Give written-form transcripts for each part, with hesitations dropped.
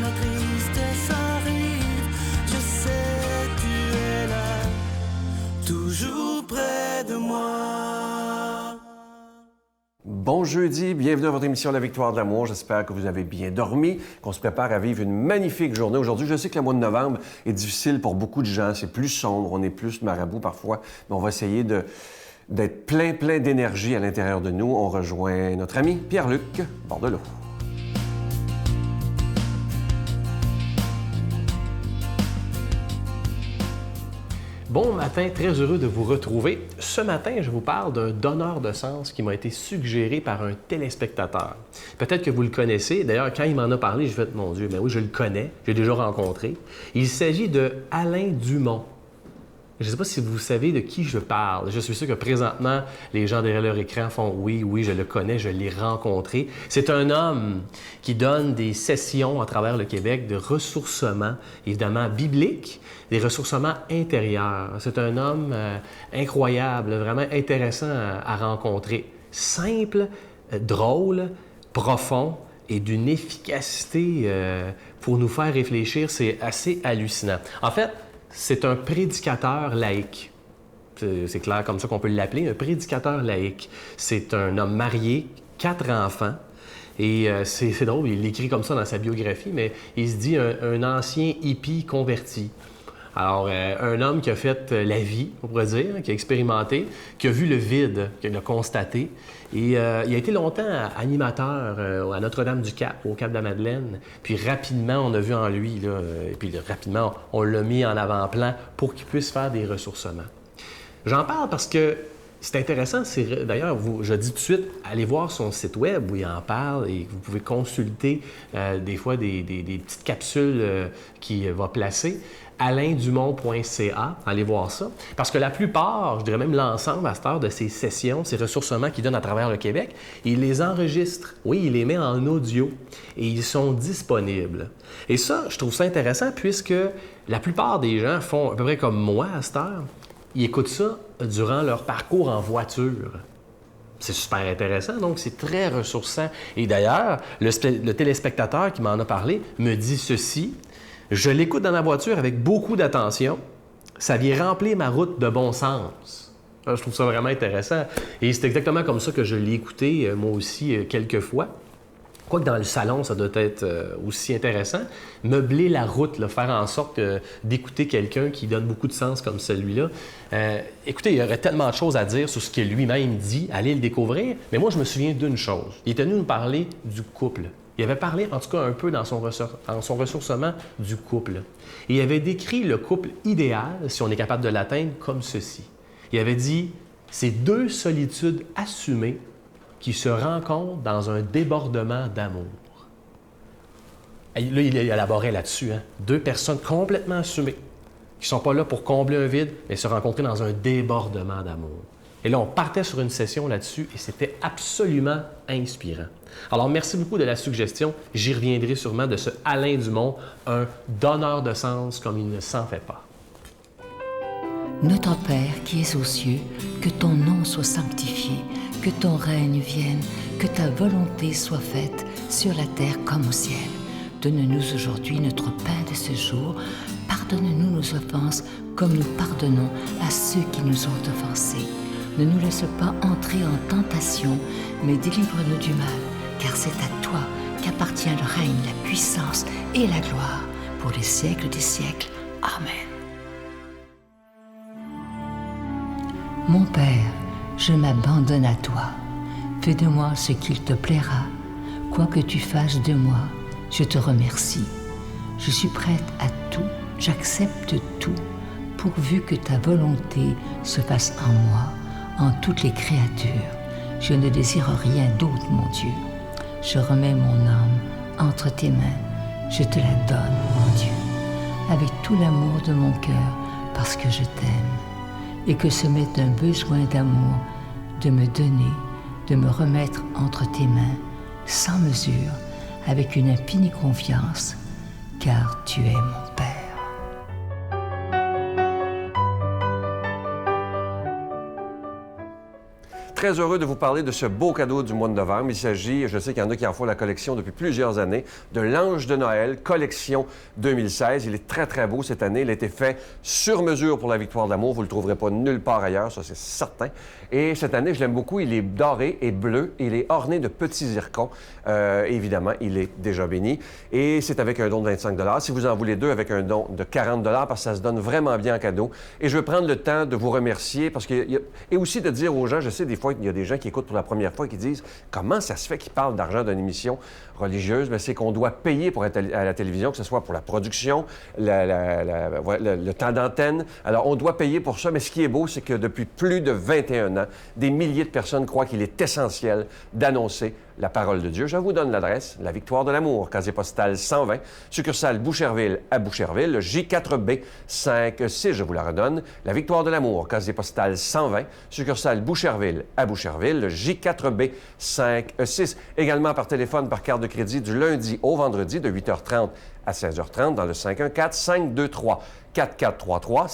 la tristesse arrive, je sais tu es là, toujours près de moi. Bon jeudi, bienvenue à votre émission La Victoire de l'amour. J'espère que vous avez bien dormi, qu'on se prépare à vivre une magnifique journée. Aujourd'hui, je sais que le mois de novembre est difficile pour beaucoup de gens. C'est plus sombre, on est plus marabout parfois, mais on va essayer d'être plein d'énergie à l'intérieur de nous. On rejoint notre ami Pierre-Luc Bordelot. Bon matin, très heureux de vous retrouver. Ce matin, je vous parle d'un donneur de sens qui m'a été suggéré par un téléspectateur. Peut-être que vous le connaissez. D'ailleurs, quand il m'en a parlé, je me suis dit, mon Dieu, ben oui, je le connais, j'ai déjà rencontré. Il s'agit de Alain Dumont. Je ne sais pas si vous savez de qui je parle. Je suis sûr que présentement, les gens derrière leur écran font « Oui, je le connais, je l'ai rencontré ». C'est un homme qui donne des sessions à travers le Québec de ressourcement, évidemment biblique, des ressourcements intérieurs. C'est un homme incroyable, vraiment intéressant à rencontrer. Simple, drôle, profond et d'une efficacité pour nous faire réfléchir. C'est assez hallucinant. En fait, c'est un prédicateur laïque. C'est clair comme ça qu'on peut l'appeler, un prédicateur laïque. C'est un homme marié, 4 enfants. Et c'est drôle, il l'écrit comme ça dans sa biographie, mais il se dit un ancien hippie converti. Alors, un homme qui a fait la vie, on pourrait dire, qui a expérimenté, qui a vu le vide, qui l'a constaté. Et il a été longtemps animateur à Notre-Dame-du-Cap, au Cap-de-la-Madeleine. Puis rapidement, on a vu en lui, là, et puis rapidement, on l'a mis en avant-plan pour qu'il puisse faire des ressourcements. J'en parle parce que c'est intéressant. D'ailleurs, je dis tout de suite, allez voir son site web où il en parle et vous pouvez consulter des fois des petites capsules qu'il va placer. alaindumont.ca, allez voir ça. Parce que la plupart, je dirais même l'ensemble à cette heure de ces sessions, ces ressourcements qu'il donne à travers le Québec, il les enregistre. Oui, il les met en audio et ils sont disponibles. Et ça, je trouve ça intéressant puisque la plupart des gens font à peu près comme moi à cette heure. Ils écoutent ça durant leur parcours en voiture. C'est super intéressant, donc c'est très ressourçant. Et d'ailleurs, le téléspectateur qui m'en a parlé me dit ceci. Je l'écoute dans la voiture avec beaucoup d'attention. Ça vient remplir ma route de bon sens. Je trouve ça vraiment intéressant. Et c'est exactement comme ça que je l'ai écouté, moi aussi, quelques fois. Quoique dans le salon, ça doit être aussi intéressant. Meubler la route, là, faire en sorte d'écouter quelqu'un qui donne beaucoup de sens comme celui-là. Écoutez, il y aurait tellement de choses à dire sur ce que lui-même dit. Allez le découvrir. Mais moi, je me souviens d'une chose. Il est venu nous parler du couple. Il avait parlé, en tout cas un peu dans son ressourcement, du couple. Et il avait décrit le couple idéal, si on est capable de l'atteindre, comme ceci. Il avait dit, c'est 2 solitudes assumées qui se rencontrent dans un débordement d'amour. Et là, il élaborait là-dessus, 2 personnes complètement assumées, qui ne sont pas là pour combler un vide, mais se rencontrer dans un débordement d'amour. Et là, on partait sur une session là-dessus et c'était absolument inspirant. Alors, merci beaucoup de la suggestion. J'y reviendrai sûrement de ce Alain Dumont, un donneur de sens comme il ne s'en fait pas. Notre Père qui es aux cieux, que ton nom soit sanctifié, que ton règne vienne, que ta volonté soit faite sur la terre comme au ciel. Donne-nous aujourd'hui notre pain de ce jour. Pardonne-nous nos offenses comme nous pardonnons à ceux qui nous ont offensés. Ne nous laisse pas entrer en tentation, mais délivre-nous du mal, car c'est à toi qu'appartient le règne, la puissance et la gloire pour les siècles des siècles. Amen. Mon Père, je m'abandonne à toi. Fais de moi ce qu'il te plaira. Quoi que tu fasses de moi, je te remercie. Je suis prête à tout, j'accepte tout, pourvu que ta volonté se fasse en moi, en toutes les créatures. Je ne désire rien d'autre, mon Dieu. Je remets mon âme entre tes mains. Je te la donne, mon Dieu, avec tout l'amour de mon cœur, parce que je t'aime. Et que ce m'est un besoin d'amour, de me donner, de me remettre entre tes mains, sans mesure, avec une infinie confiance, car tu es mon Père. très heureux de vous parler de ce beau cadeau du mois de novembre. Il s'agit, je sais qu'il y en a qui en font la collection depuis plusieurs années, de l'Ange de Noël, collection 2016. Il est très, très beau cette année. Il a été fait sur mesure pour la Victoire de l'amour. Vous ne le trouverez pas nulle part ailleurs, ça c'est certain. Et cette année, je l'aime beaucoup. Il est doré et bleu. Il est orné de petits zircons. Évidemment, il est déjà béni. Et c'est avec un don de 25 $. Si vous en voulez deux, avec un don de 40 $, parce que ça se donne vraiment bien en cadeau. Et je veux prendre le temps de vous remercier parce que... Et aussi de dire aux gens, je sais des fois qu'il y a des gens qui écoutent pour la première fois et qui disent « Comment ça se fait qu'ils parlent d'argent d'une émission religieuse? » Bien, c'est qu'on doit payer pour être à la télévision, que ce soit pour la production, le temps d'antenne. Alors, on doit payer pour ça, mais ce qui est beau, c'est que depuis plus de 21 ans, des milliers de personnes croient qu'il est essentiel d'annoncer la parole de Dieu. Je vous donne l'adresse, la Victoire de l'amour, casier postal 120, succursale Boucherville à Boucherville, le J4B 56, je vous la redonne, la Victoire de l'amour, casier postal 120, succursale Boucherville à Boucherville, le J4B 56. Également par téléphone, par carte de crédit du lundi au vendredi de 8h30 à 16h30 dans le 514-523-4433,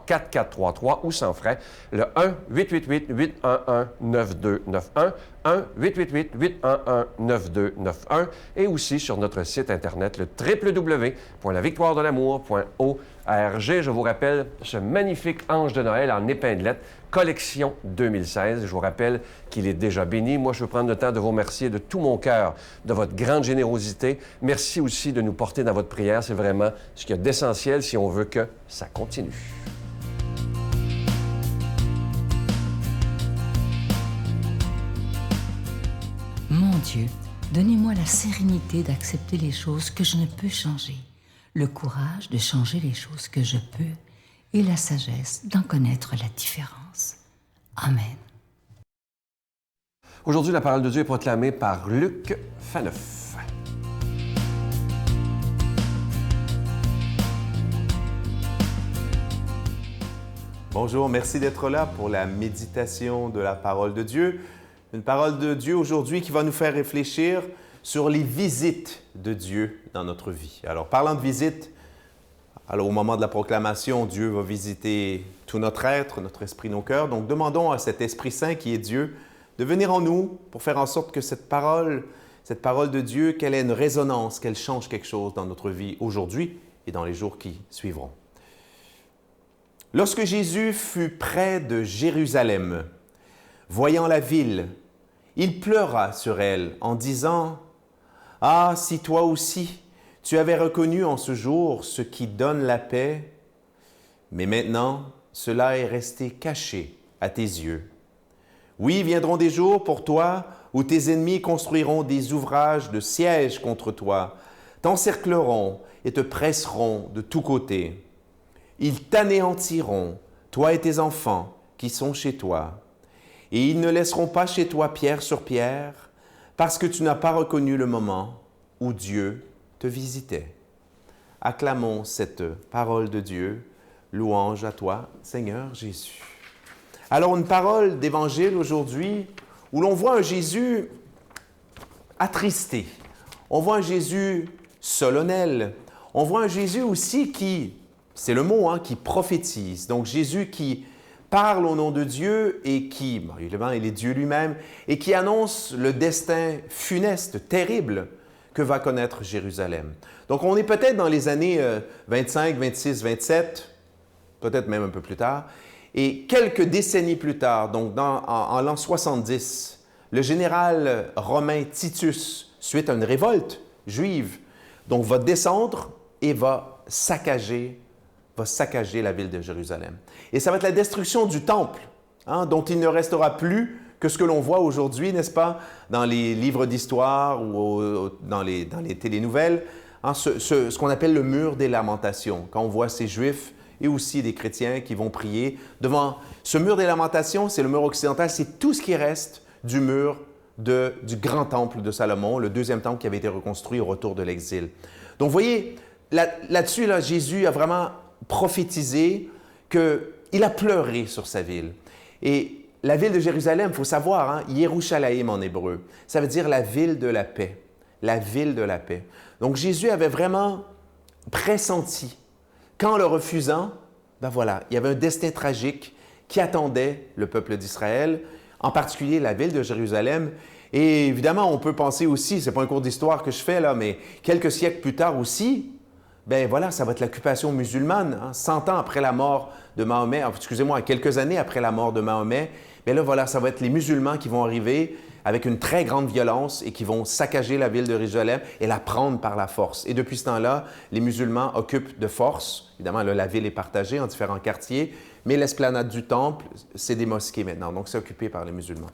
523-4433 ou sans frais, le 1-888-811-9291, 1-888-811-9291 et aussi sur notre site Internet, le www.lavictoiredelamour.org. Je vous rappelle ce magnifique ange de Noël en épinglette, collection 2016. Je vous rappelle qu'il est déjà béni. Moi, je veux prendre le temps de vous remercier de tout mon cœur de votre grande générosité. Merci aussi de nous porter dans votre prière. C'est vraiment ce qu'il y a d'essentiel si on veut que ça continue. Mon Dieu, donnez-moi la sérénité d'accepter les choses que je ne peux changer, le courage de changer les choses que je peux et la sagesse d'en connaître la différence. Amen. Aujourd'hui, la parole de Dieu est proclamée par Luc Faneuf. Bonjour, merci d'être là pour la méditation de la parole de Dieu. Une parole de Dieu aujourd'hui qui va nous faire réfléchir sur les visites de Dieu dans notre vie. Alors, parlant de visites, au moment de la proclamation, Dieu va visiter tout notre être, notre esprit, nos cœurs. Donc, demandons à cet Esprit Saint qui est Dieu de venir en nous pour faire en sorte que cette parole de Dieu, qu'elle ait une résonance, qu'elle change quelque chose dans notre vie aujourd'hui et dans les jours qui suivront. Lorsque Jésus fut près de Jérusalem, voyant la ville, il pleura sur elle en disant « Ah, si toi aussi, tu avais reconnu en ce jour ce qui donne la paix, mais maintenant, cela est resté caché à tes yeux. Oui, viendront des jours pour toi où tes ennemis construiront des ouvrages de siège contre toi, t'encercleront et te presseront de tous côtés. Ils t'anéantiront, toi et tes enfants qui sont chez toi. Et ils ne laisseront pas chez toi pierre sur pierre, parce que tu n'as pas reconnu le moment où Dieu te visitait. » Acclamons cette parole de Dieu. Louange à toi, Seigneur Jésus. Alors, une parole d'évangile aujourd'hui où l'on voit un Jésus attristé. On voit un Jésus solennel. On voit un Jésus aussi qui, c'est le mot, qui prophétise. Donc, Jésus qui parle au nom de Dieu et qui, évidemment, il est Dieu lui-même, et qui annonce le destin funeste, terrible, que va connaître Jérusalem. Donc, on est peut-être dans les années 25, 26, 27, peut-être même un peu plus tard, et quelques décennies plus tard, donc en l'an 70, le général romain Titus, suite à une révolte juive, donc va descendre et va saccager la ville de Jérusalem. Et ça va être la destruction du temple, dont il ne restera plus que ce que l'on voit aujourd'hui, n'est-ce pas, dans les livres d'histoire ou dans les télénouvelles, ce qu'on appelle le mur des lamentations, quand on voit ces Juifs et aussi des chrétiens qui vont prier devant ce mur des lamentations. C'est le mur occidental, c'est tout ce qui reste du mur du grand temple de Salomon, le deuxième temple qui avait été reconstruit au retour de l'exil. Donc, vous voyez, là-dessus, Jésus a vraiment prophétisé qu'il a pleuré sur sa ville. Et la ville de Jérusalem, il faut savoir, Yerushalayim en hébreu, ça veut dire la ville de la paix. La ville de la paix. Donc, Jésus avait vraiment pressenti qu'en le refusant, il y avait un destin tragique qui attendait le peuple d'Israël. en particulier la ville de Jérusalem. Et évidemment, on peut penser aussi, c'est pas un cours d'histoire que je fais là, mais quelques siècles plus tard aussi, ben voilà, ça va être l'occupation musulmane, 100 ans après la mort de Mahomet, excusez-moi, quelques années après la mort de Mahomet, bien là, voilà, ça va être les musulmans qui vont arriver avec une très grande violence et qui vont saccager la ville de Jérusalem et la prendre par la force. Et depuis ce temps-là, les musulmans occupent de force. Évidemment, là, la ville est partagée en différents quartiers, mais l'esplanade du temple, c'est des mosquées maintenant, donc c'est occupé par les musulmans.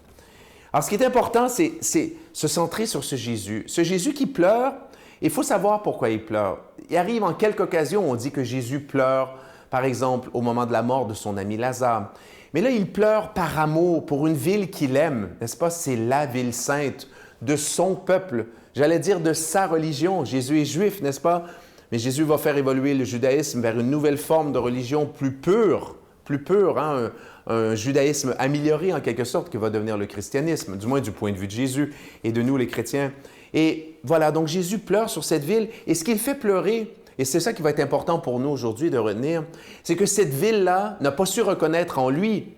Alors, ce qui est important, c'est se centrer sur ce Jésus qui pleure. Il faut savoir pourquoi il pleure. Il arrive en quelques occasions, on dit que Jésus pleure, par exemple, au moment de la mort de son ami Lazare. Mais là, il pleure par amour pour une ville qu'il aime, n'est-ce pas? C'est la ville sainte de son peuple, j'allais dire de sa religion. Jésus est juif, n'est-ce pas? Mais Jésus va faire évoluer le judaïsme vers une nouvelle forme de religion plus pure, hein? Un judaïsme amélioré en quelque sorte qui va devenir le christianisme, du moins du point de vue de Jésus et de nous les chrétiens. Et voilà, donc Jésus pleure sur cette ville et ce qu'il fait pleurer, et c'est ça qui va être important pour nous aujourd'hui de retenir, c'est que cette ville-là n'a pas su reconnaître en lui,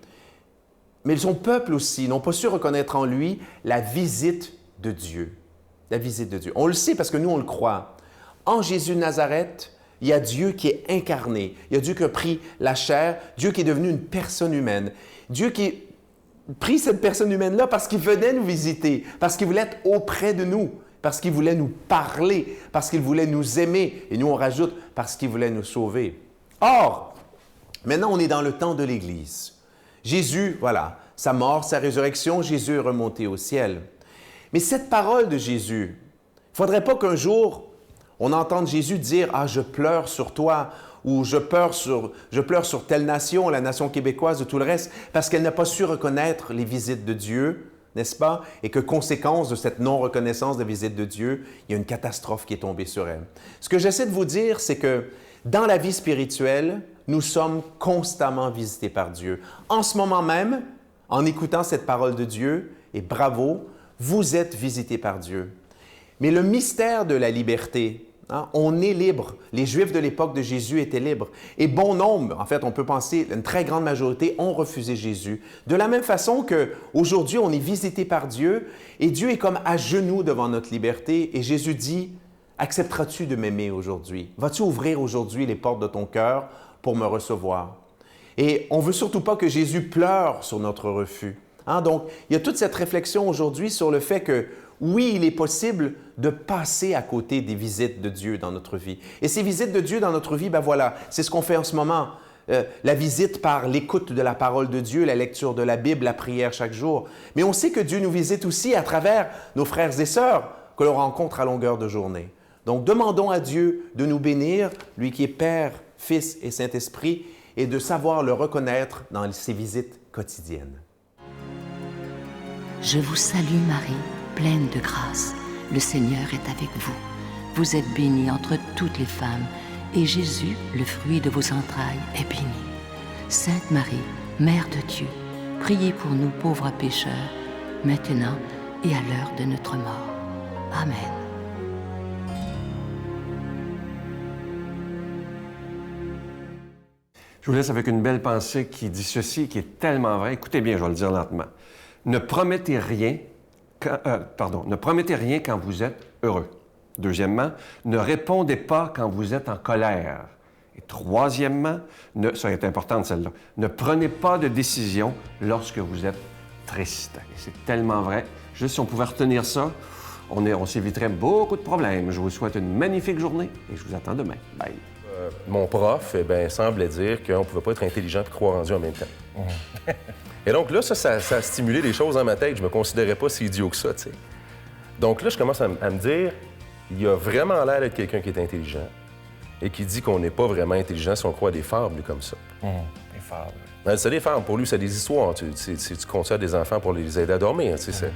mais son peuple aussi n'ont pas su reconnaître en lui la visite de Dieu. La visite de Dieu. On le sait parce que nous, on le croit. En Jésus de Nazareth, il y a Dieu qui est incarné. Il y a Dieu qui a pris la chair, Dieu qui est devenu une personne humaine. Dieu qui a pris cette personne humaine-là parce qu'il venait nous visiter, parce qu'il voulait être auprès de nous, parce qu'il voulait nous parler, parce qu'il voulait nous aimer. Et nous, on rajoute, parce qu'il voulait nous sauver. Or, maintenant, on est dans le temps de l'Église. Jésus, voilà, sa mort, sa résurrection, Jésus est remonté au ciel. Mais cette parole de Jésus, il ne faudrait pas qu'un jour, on entende Jésus dire « Ah, je pleure sur toi » ou « je pleure sur telle nation, la nation québécoise et tout le reste, parce qu'elle n'a pas su reconnaître les visites de Dieu, n'est-ce pas? Et que conséquence de cette non-reconnaissance des visites de Dieu, il y a une catastrophe qui est tombée sur elle. » Ce que j'essaie de vous dire, c'est que dans la vie spirituelle, nous sommes constamment visités par Dieu. En ce moment même, en écoutant cette parole de Dieu, et bravo, vous êtes visités par Dieu. Mais le mystère de la liberté, hein, on est libre. Les Juifs de l'époque de Jésus étaient libres. Et bon nombre, en fait, on peut penser, une très grande majorité ont refusé Jésus. De la même façon qu'aujourd'hui, on est visité par Dieu et Dieu est comme à genoux devant notre liberté et Jésus dit, « Accepteras-tu de m'aimer aujourd'hui? Vas-tu ouvrir aujourd'hui les portes de ton cœur pour me recevoir? » Et on ne veut surtout pas que Jésus pleure sur notre refus. Hein? Donc, il y a toute cette réflexion aujourd'hui sur le fait que oui, il est possible de passer à côté des visites de Dieu dans notre vie. Et ces visites de Dieu dans notre vie, ben voilà, c'est ce qu'on fait en ce moment. La visite par l'écoute de la parole de Dieu, la lecture de la Bible, la prière chaque jour. Mais on sait que Dieu nous visite aussi à travers nos frères et sœurs que l'on rencontre à longueur de journée. Donc, demandons à Dieu de nous bénir, lui qui est Père, Fils et Saint-Esprit, et de savoir le reconnaître dans ses visites quotidiennes. Je vous salue Marie, pleine de grâce. Le Seigneur est avec vous. Vous êtes bénie entre toutes les femmes, et Jésus, le fruit de vos entrailles, est béni. Sainte Marie, Mère de Dieu, priez pour nous pauvres pécheurs, maintenant et à l'heure de notre mort. Amen. Je vous laisse avec une belle pensée qui dit ceci, qui est tellement vrai. Écoutez bien, je vais le dire lentement. Ne promettez rien quand vous êtes heureux. Deuxièmement, ne répondez pas quand vous êtes en colère. Et troisièmement, ça est important celle-là, ne prenez pas de décision lorsque vous êtes triste. Et c'est tellement vrai. Juste si on pouvait retenir ça, on s'éviterait beaucoup de problèmes. Je vous souhaite une magnifique journée et je vous attends demain. Bye. Mon prof semblait dire qu'on ne pouvait pas être intelligent et croire en Dieu en même temps. Et donc là, ça a stimulé des choses dans ma tête. Je me considérais pas si idiot que ça, tu sais. Donc là, je commence à me dire, il a vraiment l'air d'être quelqu'un qui est intelligent et qui dit qu'on n'est pas vraiment intelligent si on croit à des fables comme ça. Des fables. C'est des fables. Pour lui, c'est des histoires. Tu contes ça à des enfants pour les aider à dormir, tu sais.